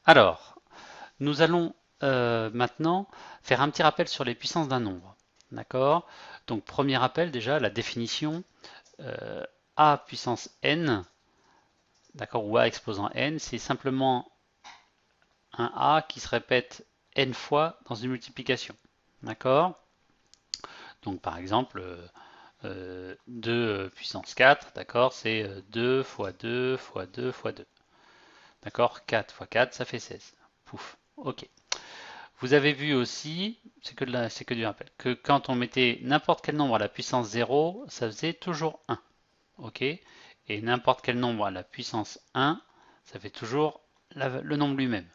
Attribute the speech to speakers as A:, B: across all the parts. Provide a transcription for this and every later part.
A: Alors, nous allons maintenant faire un petit rappel sur les puissances d'un nombre. D'accord? Donc, premier rappel déjà, la définition euh, a puissance n, d'accord, ou a exposant n, c'est simplement un a qui se répète n fois dans une multiplication. D'accord? Donc, par exemple, 2 puissance 4, d'accord, c'est 2 fois 2 fois 2 fois 2. D'accord? 4 fois 4, ça fait 16. Pouf. Ok. Vous avez vu aussi, c'est que du rappel, que quand on mettait n'importe quel nombre à la puissance 0, ça faisait toujours 1. Ok? Et n'importe quel nombre à la puissance 1, ça fait toujours le nombre lui-même.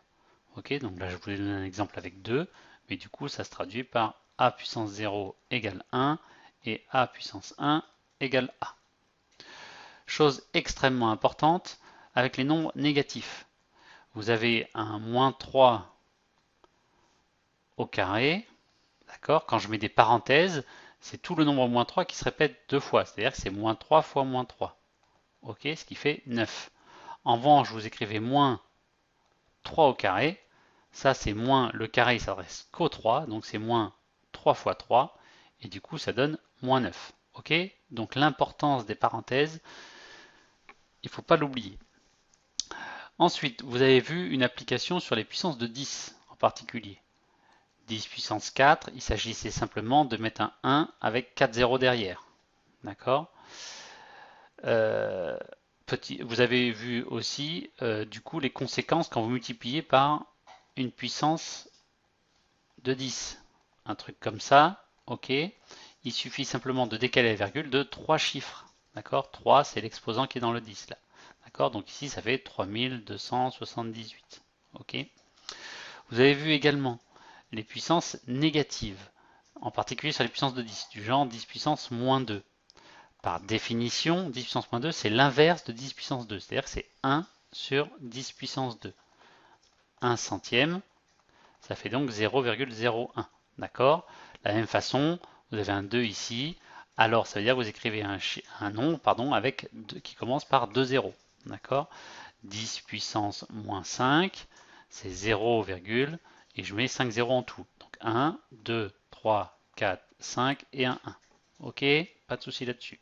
A: Ok? Donc là, je vous ai donné un exemple avec 2, mais du coup, ça se traduit par a puissance 0 égale 1 et a puissance 1 égale a. Chose extrêmement importante avec les nombres négatifs. Vous avez un moins 3 au carré, d'accord? Quand je mets des parenthèses, c'est tout le nombre moins 3 qui se répète deux fois, c'est-à-dire que c'est moins 3 fois moins 3, ok? Ce qui fait 9. En revanche, vous écrivez moins 3 au carré, ça c'est moins, le carré il s'adresse qu'au 3, donc c'est moins 3 fois 3, et du coup ça donne moins 9, ok? Donc l'importance des parenthèses, il ne faut pas l'oublier. Ensuite, vous avez vu une application sur les puissances de 10 en particulier. 10 puissance 4, il s'agissait simplement de mettre un 1 avec 4 zéros derrière. D'accord? Euh, Vous avez vu aussi du coup les conséquences quand vous multipliez par une puissance de 10. Un truc comme ça, ok? Il suffit simplement de décaler la virgule de 3 chiffres. D'accord? 3, c'est l'exposant qui est dans le 10 là. D'accord? Donc ici, ça fait 3278. Ok? Vous avez vu également les puissances négatives, en particulier sur les puissances de 10, du genre 10 puissance moins 2. Par définition, 10 puissance moins 2, c'est l'inverse de 10 puissance 2, c'est-à-dire que c'est 1 sur 10 puissance 2. 1 centième, ça fait donc 0,01. D'accord? De la même façon, vous avez un 2 ici, alors ça veut dire que vous écrivez un nombre avec qui commence par 2 zéros. D'accord? 10 puissance moins 5, c'est 0, et je mets 5 zéros en tout. Donc 1, 2, 3, 4, 5 et un 1. Ok? Pas de souci là-dessus.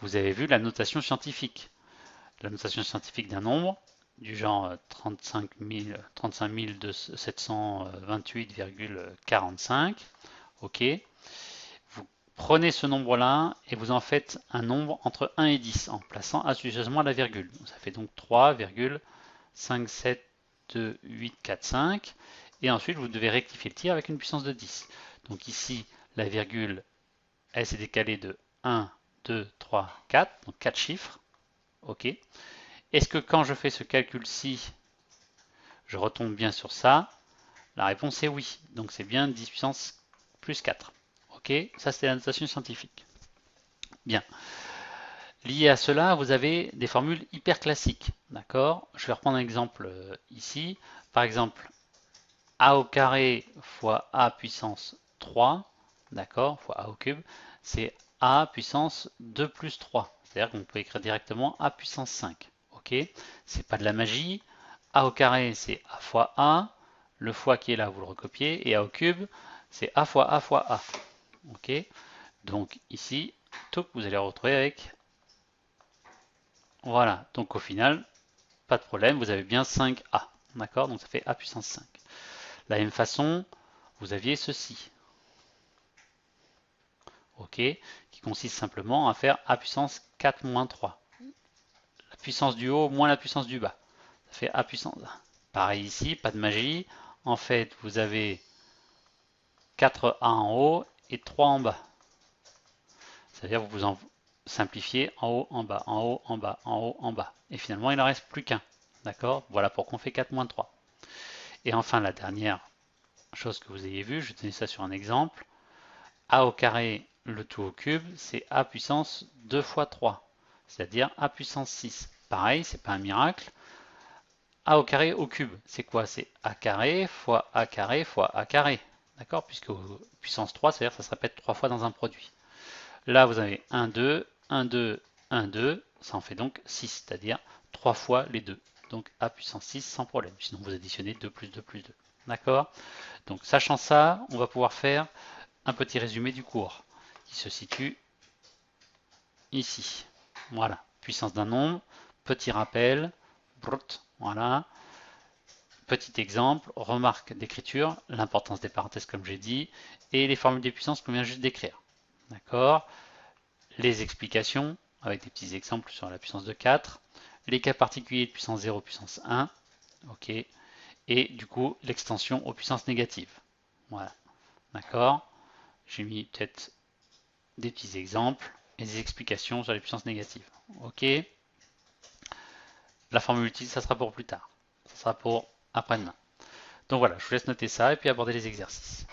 A: Vous avez vu la notation scientifique. La notation scientifique d'un nombre du genre 35 728,45. Ok. Vous prenez ce nombre-là et vous en faites un nombre entre 1 et 10 en plaçant astucieusement la virgule. Ça fait donc 3,57285. Et ensuite, vous devez rectifier le tir avec une puissance de 10. Donc ici, la virgule, elle s'est décalée de 1, 2, 3, 4, donc 4 chiffres. OK. Est-ce que quand je fais ce calcul-ci, je retombe bien sur ça? La réponse est oui. Donc c'est bien 10 puissance plus 4. OK. Ça, c'est la notation scientifique. Bien. Lié à cela, vous avez des formules hyper classiques. D'accord? Je vais reprendre un exemple ici. Par exemple, a au carré fois a puissance 3, d'accord, fois a au cube, c'est a puissance 2 plus 3. C'est-à-dire qu'on peut écrire directement a puissance 5. Ok? C'est pas de la magie. A au carré, c'est a fois a. Le fois qui est là, vous le recopiez. Et a au cube, c'est a fois a fois a. Ok? Donc ici, tout, vous allez retrouver avec. Voilà. Donc au final, pas de problème, vous avez bien 5a. D'accord? Donc ça fait a puissance 5. De la même façon, vous aviez ceci. Ok, qui consiste simplement à faire a puissance 4 moins 3. La puissance du haut moins la puissance du bas. Ça fait a puissance 1. Pareil ici, pas de magie. En fait, vous avez 4a en haut et 3 en bas. C'est-à-dire que vous en simplifiez en haut, en bas, en haut, en bas, en haut, en bas. Et finalement, il n'en reste plus qu'un. D'accord? Voilà pourquoi on fait 4 moins 3. Et enfin, la dernière chose que vous ayez vue, je vais donner ça sur un exemple. A au carré, le tout au cube, c'est a puissance 2 fois 3, c'est-à-dire a puissance 6. Pareil, c'est pas un miracle. A au carré au cube, c'est quoi? C'est a carré fois a carré fois a carré. D'accord? Puisque puissance 3, c'est-à-dire que ça se répète 3 fois dans un produit. Là, vous avez 1, 2, 1, 2, 1, 2, ça en fait donc 6, c'est-à-dire 3 fois les deux. Donc A puissance 6 sans problème. Sinon vous additionnez 2 plus 2 plus 2. D'accord? Donc sachant ça, on va pouvoir faire un petit résumé du cours qui se situe ici. Voilà, puissance d'un nombre, petit rappel, brut, voilà. Petit exemple, remarque d'écriture, l'importance des parenthèses comme j'ai dit, et les formules des puissances qu'on vient juste d'écrire. D'accord? Les explications, avec des petits exemples sur la puissance de 4, les cas particuliers de puissance 0, puissance 1, ok, et du coup l'extension aux puissances négatives. Voilà, d'accord? J'ai mis peut-être des petits exemples et des explications sur les puissances négatives. Ok? La formule utile, ça sera pour plus tard. Ça sera pour après-demain. Donc voilà, je vous laisse noter ça et puis aborder les exercices.